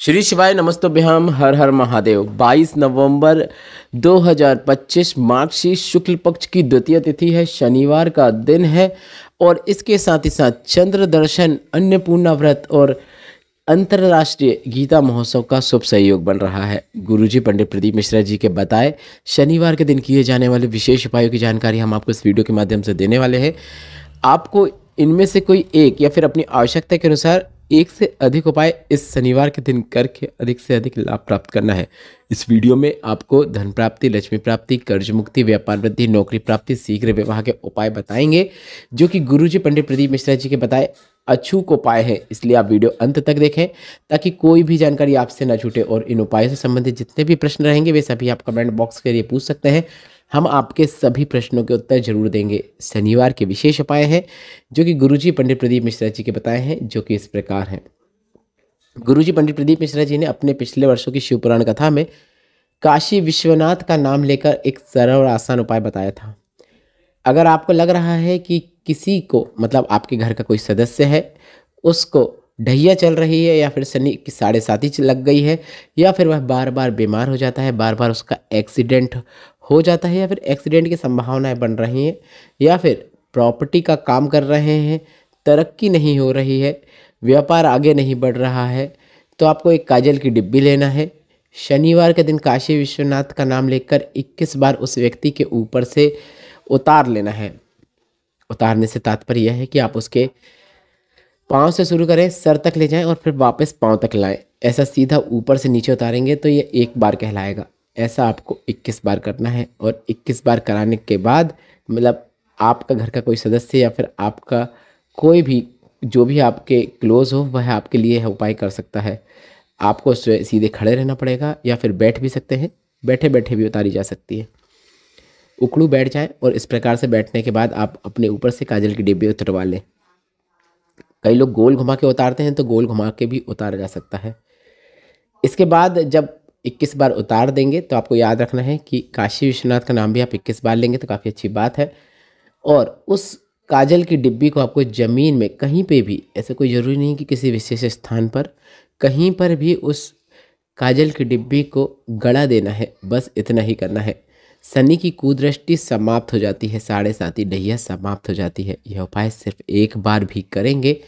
श्री शिवाय नमस्तुभ्यम हर हर महादेव। 22 नवंबर 2025 मार्गशीर्ष शुक्ल पक्ष की द्वितीय तिथि है, शनिवार का दिन है और इसके साथ ही साथ चंद्र दर्शन, अन्नपूर्णा व्रत और अंतर्राष्ट्रीय गीता महोत्सव का शुभ सहयोग बन रहा है। गुरुजी पंडित प्रदीप मिश्रा जी के बताए शनिवार के दिन किए जाने वाले विशेष उपायों की जानकारी हम आपको इस वीडियो के माध्यम से देने वाले हैं। आपको इनमें से कोई एक या फिर अपनी आवश्यकता के अनुसार एक से अधिक उपाय इस शनिवार के दिन करके अधिक से अधिक लाभ प्राप्त करना है। इस वीडियो में आपको धन प्राप्ति, लक्ष्मी प्राप्ति, कर्ज मुक्ति, व्यापार वृद्धि, नौकरी प्राप्ति, शीघ्र विवाह के उपाय बताएंगे जो कि गुरुजी पंडित प्रदीप मिश्रा जी के बताए अचूक उपाय है। इसलिए आप वीडियो अंत तक देखें ताकि कोई भी जानकारी आपसे न छूटे और इन उपायों से संबंधित जितने भी प्रश्न रहेंगे वे सभी आप कमेंट बॉक्स के जरिए पूछ सकते हैं। हम आपके सभी प्रश्नों के उत्तर जरूर देंगे। शनिवार के विशेष उपाय हैं जो कि गुरुजी पंडित प्रदीप मिश्रा जी के बताए हैं, जो कि इस प्रकार हैं। गुरुजी पंडित प्रदीप मिश्रा जी ने अपने पिछले वर्षों की शिव पुराण कथा में काशी विश्वनाथ का नाम लेकर एक सरल और आसान उपाय बताया था। अगर आपको लग रहा है कि किसी को मतलब आपके घर का कोई सदस्य है, उसको ढैया चल रही है या फिर शनि की 7.5 लग गई है या फिर वह बार बार बीमार हो जाता है, बार बार उसका एक्सीडेंट हो जाता है या फिर एक्सीडेंट की संभावनाएं बन रही हैं या फिर प्रॉपर्टी का काम कर रहे हैं, तरक्की नहीं हो रही है, व्यापार आगे नहीं बढ़ रहा है, तो आपको एक काजल की डिब्बी लेना है। शनिवार के दिन काशी विश्वनाथ का नाम लेकर 21 बार उस व्यक्ति के ऊपर से उतार लेना है। उतारने से तात्पर्य यह है कि आप उसके पाँव से शुरू करें, सर तक ले जाएं और फिर वापस पाँव तक लाएं। ऐसा सीधा ऊपर से नीचे उतारेंगे तो ये एक बार कहलाएगा। ऐसा आपको 21 बार करना है और 21 बार कराने के बाद मतलब आपका घर का कोई सदस्य या फिर आपका कोई भी जो भी आपके क्लोज हो वह आपके लिए यह उपाय कर सकता है। आपको सीधे खड़े रहना पड़ेगा या फिर बैठ भी सकते हैं, बैठे बैठे भी उतारी जा सकती है। उकड़ू बैठ जाएं और इस प्रकार से बैठने के बाद आप अपने ऊपर से काजल की डिब्बी उतरवा लें। कई लोग गोल घुमा के उतारते हैं तो गोल घुमा के भी उतारा जा सकता है। इसके बाद जब 21 बार उतार देंगे तो आपको याद रखना है कि काशी विश्वनाथ का नाम भी आप 21 बार लेंगे तो काफ़ी अच्छी बात है। और उस काजल की डिब्बी को आपको ज़मीन में कहीं पे भी, ऐसे कोई ज़रूरी नहीं कि किसी विशेष स्थान पर, कहीं पर भी उस काजल की डिब्बी को गड़ा देना है। बस इतना ही करना है। शनि की कुदृष्टि समाप्त हो जाती है, 7.5 ढैया समाप्त हो जाती है। यह उपाय सिर्फ एक बार भी करेंगे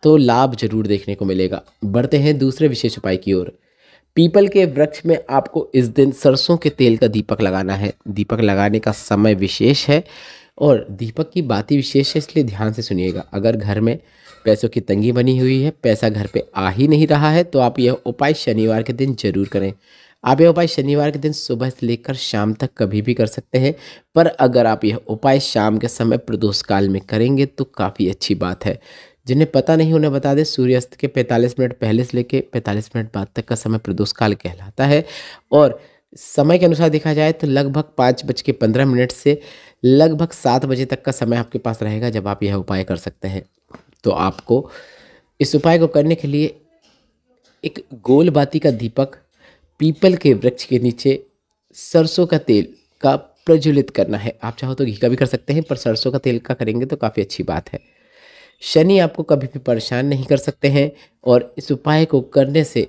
तो लाभ जरूर देखने को मिलेगा। बढ़ते हैं दूसरे विशेष उपाय की ओर। पीपल के वृक्ष में आपको इस दिन सरसों के तेल का दीपक लगाना है। दीपक लगाने का समय विशेष है और दीपक की बात ही विशेष है, इसलिए ध्यान से सुनिएगा। अगर घर में पैसों की तंगी बनी हुई है, पैसा घर पे आ ही नहीं रहा है, तो आप यह उपाय शनिवार के दिन जरूर करें। आप यह उपाय शनिवार के दिन सुबह से लेकर शाम तक कभी भी कर सकते हैं, पर अगर आप यह उपाय शाम के समय प्रदोष काल में करेंगे तो काफ़ी अच्छी बात है। जिन्हें पता नहीं उन्हें बता दें, सूर्यास्त के 45 मिनट पहले से लेकर 45 मिनट बाद तक का समय प्रदोष काल कहलाता है और समय के अनुसार देखा जाए तो लगभग 5:15 से लगभग 7 बजे तक का समय आपके पास रहेगा जब आप यह उपाय कर सकते हैं। तो आपको इस उपाय को करने के लिए एक गोल बाती का दीपक पीपल के वृक्ष के नीचे सरसों का तेल का प्रज्वलित करना है। आप चाहो तो घी का भी कर सकते हैं, पर सरसों का तेल का करेंगे तो काफ़ी अच्छी बात है। शनि आपको कभी भी परेशान नहीं कर सकते हैं और इस उपाय को करने से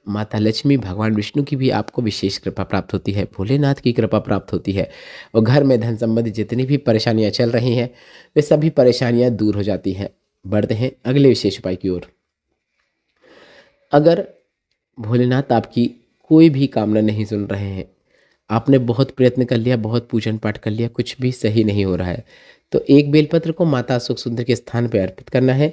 माता लक्ष्मी, भगवान विष्णु की भी आपको विशेष कृपा प्राप्त होती है, भोलेनाथ की कृपा प्राप्त होती है और घर में धन संबंधी जितनी भी परेशानियां चल रही हैं वे सभी परेशानियां दूर हो जाती हैं। बढ़ते हैं अगले विशेष उपाय की ओर। अगर भोलेनाथ आपकी कोई भी कामना नहीं सुन रहे हैं, आपने बहुत प्रयत्न कर लिया, बहुत पूजन पाठ कर लिया, कुछ भी सही नहीं हो रहा है, तो एक बेलपत्र को माता अशोक सुंदर के स्थान पर अर्पित करना है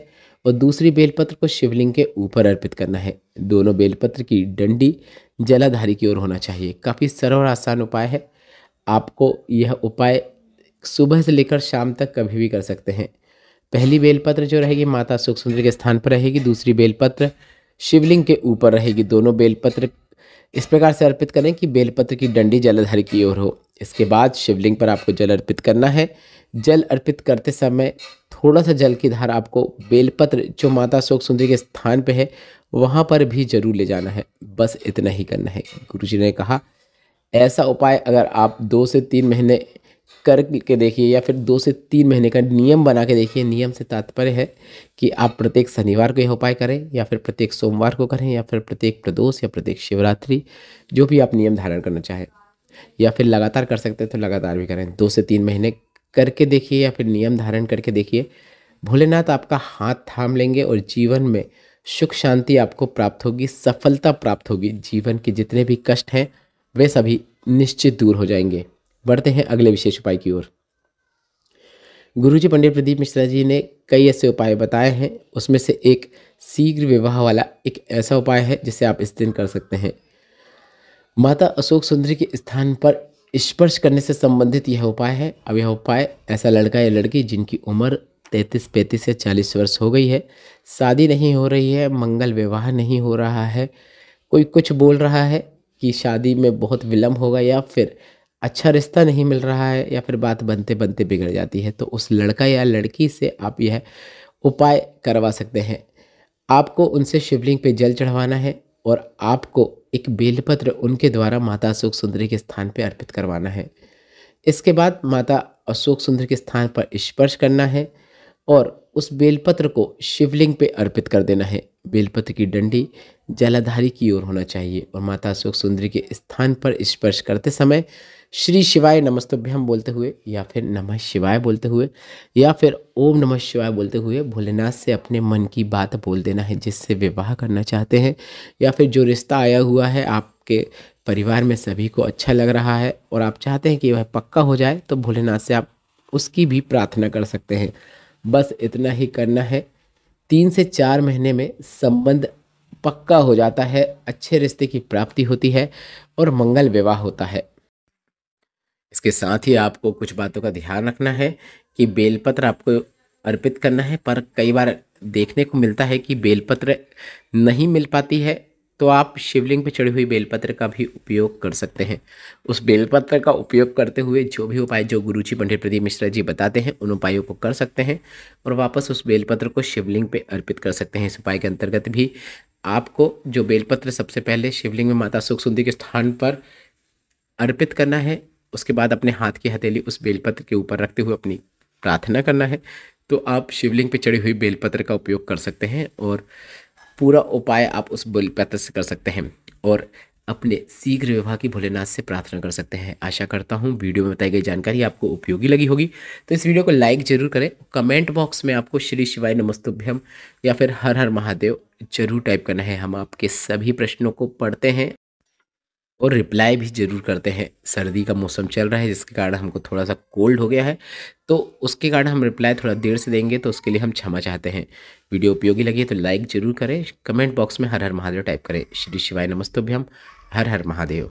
और दूसरी बेलपत्र को शिवलिंग के ऊपर अर्पित करना है। दोनों बेलपत्र की डंडी जलाधारी की ओर होना चाहिए। काफ़ी सरल और आसान उपाय है। आपको यह उपाय सुबह से लेकर शाम तक कभी भी कर सकते हैं। पहली बेलपत्र जो रहेगी माता अशोक सुंदर के स्थान पर रहेगी, दूसरी बेलपत्र शिवलिंग के ऊपर रहेगी। दोनों बेलपत्र इस प्रकार से अर्पित करें कि बेलपत्र की डंडी जलाधारी की ओर हो। इसके बाद शिवलिंग पर आपको जल अर्पित करना है। जल अर्पित करते समय थोड़ा सा जल की धार आपको बेलपत्र जो माता अशोक सुंदरी के स्थान पे है वहाँ पर भी जरूर ले जाना है। बस इतना ही करना है। गुरुजी ने कहा ऐसा उपाय अगर आप 2 से 3 महीने करके देखिए या फिर 2 से 3 महीने का नियम बना के देखिए। नियम से तात्पर्य है कि आप प्रत्येक शनिवार को यह उपाय करें या फिर प्रत्येक सोमवार को करें या फिर प्रत्येक प्रदोष या प्रत्येक शिवरात्रि, जो भी आप नियम धारण करना चाहें, या फिर लगातार कर सकते हैं तो लगातार भी करें। 2 से 3 महीने करके देखिए या फिर नियम धारण करके देखिए। भोलेनाथ आपका हाथ थाम लेंगे और जीवन में सुख शांति आपको प्राप्त होगी, सफलता प्राप्त होगी। जीवन के जितने भी कष्ट हैं वे सभी निश्चित दूर हो जाएंगे। बढ़ते हैं अगले विशेष उपाय की ओर। गुरुजी पंडित प्रदीप मिश्रा जी ने कई ऐसे उपाय बताए हैं, उसमें से एक शीघ्र विवाह वाला एक ऐसा उपाय है जिसे आप इस दिन कर सकते हैं। माता अशोक सुंदरी के स्थान पर स्पर्श करने से संबंधित यह उपाय है। अब यह उपाय ऐसा लड़का या लड़की जिनकी उम्र 33, 35 या 40 वर्ष हो गई है, शादी नहीं हो रही है, मंगल विवाह नहीं हो रहा है, कोई कुछ बोल रहा है कि शादी में बहुत विलम्ब होगा या फिर अच्छा रिश्ता नहीं मिल रहा है या फिर बात बनते बनते बिगड़ जाती है, तो उस लड़का या लड़की से आप यह उपाय करवा सकते हैं। आपको उनसे शिवलिंग पे जल चढ़वाना है और आपको एक बेलपत्र उनके द्वारा माता अशोक सुंदरी के स्थान पे अर्पित करवाना है। इसके बाद माता अशोक सुंदरी के स्थान पर स्पर्श करना है और उस बेलपत्र को शिवलिंग पे अर्पित कर देना है। बेलपत्र की डंडी जलाधारी की ओर होना चाहिए और माता अशोक सुंदरी के स्थान पर स्पर्श करते समय श्री शिवाय नमस्तुभ्यम बोलते हुए या फिर नमः शिवाय बोलते हुए या फिर ओम नमः शिवाय बोलते हुए भोलेनाथ से अपने मन की बात बोल देना है, जिससे विवाह करना चाहते हैं या फिर जो रिश्ता आया हुआ है आपके परिवार में सभी को अच्छा लग रहा है और आप चाहते हैं कि वह पक्का हो जाए, तो भोलेनाथ से आप उसकी भी प्रार्थना कर सकते हैं। बस इतना ही करना है। 3 से 4 महीने में संबंध पक्का हो जाता है, अच्छे रिश्ते की प्राप्ति होती है और मंगल विवाह होता है। इसके साथ ही आपको कुछ बातों का ध्यान रखना है कि बेलपत्र आपको अर्पित करना है, पर कई बार देखने को मिलता है कि बेलपत्र नहीं मिल पाती है, तो आप शिवलिंग पे चढ़ी हुई बेलपत्र का भी उपयोग कर सकते हैं। उस बेलपत्र का उपयोग करते हुए जो भी उपाय जो गुरुजी पंडित प्रदीप मिश्रा जी बताते हैं उन उपायों को कर सकते हैं और वापस उस बेलपत्र को शिवलिंग पे अर्पित कर सकते हैं। इस उपाय के अंतर्गत भी आपको जो बेलपत्र सबसे पहले शिवलिंग में माता अशोक सुंदरी के स्थान पर अर्पित करना है, उसके बाद अपने हाथ की हथेली उस बेलपत्र के ऊपर रखते हुए अपनी प्रार्थना करना है। तो आप शिवलिंग पे चढ़ी हुई बेलपत्र का उपयोग कर सकते हैं और पूरा उपाय आप उस बेलपत्र से कर सकते हैं और अपने शीघ्र विवाह की भोलेनाथ से प्रार्थना कर सकते हैं। आशा करता हूँ वीडियो में बताई गई जानकारी आपको उपयोगी लगी होगी, तो इस वीडियो को लाइक जरूर करें। कमेंट बॉक्स में आपको श्री शिवाय नमस्तुभ्यम या फिर हर हर महादेव जरूर टाइप करना है। हम आपके सभी प्रश्नों को पढ़ते हैं और रिप्लाई भी ज़रूर करते हैं। सर्दी का मौसम चल रहा है जिसके कारण हमको थोड़ा सा कोल्ड हो गया है, तो उसके कारण हम रिप्लाई थोड़ा देर से देंगे, तो उसके लिए हम क्षमा चाहते हैं। वीडियो उपयोगी लगी है तो लाइक ज़रूर करें, कमेंट बॉक्स में हर हर महादेव टाइप करें। श्री शिवाय नमस्तुभ्यम, हर हर महादेव।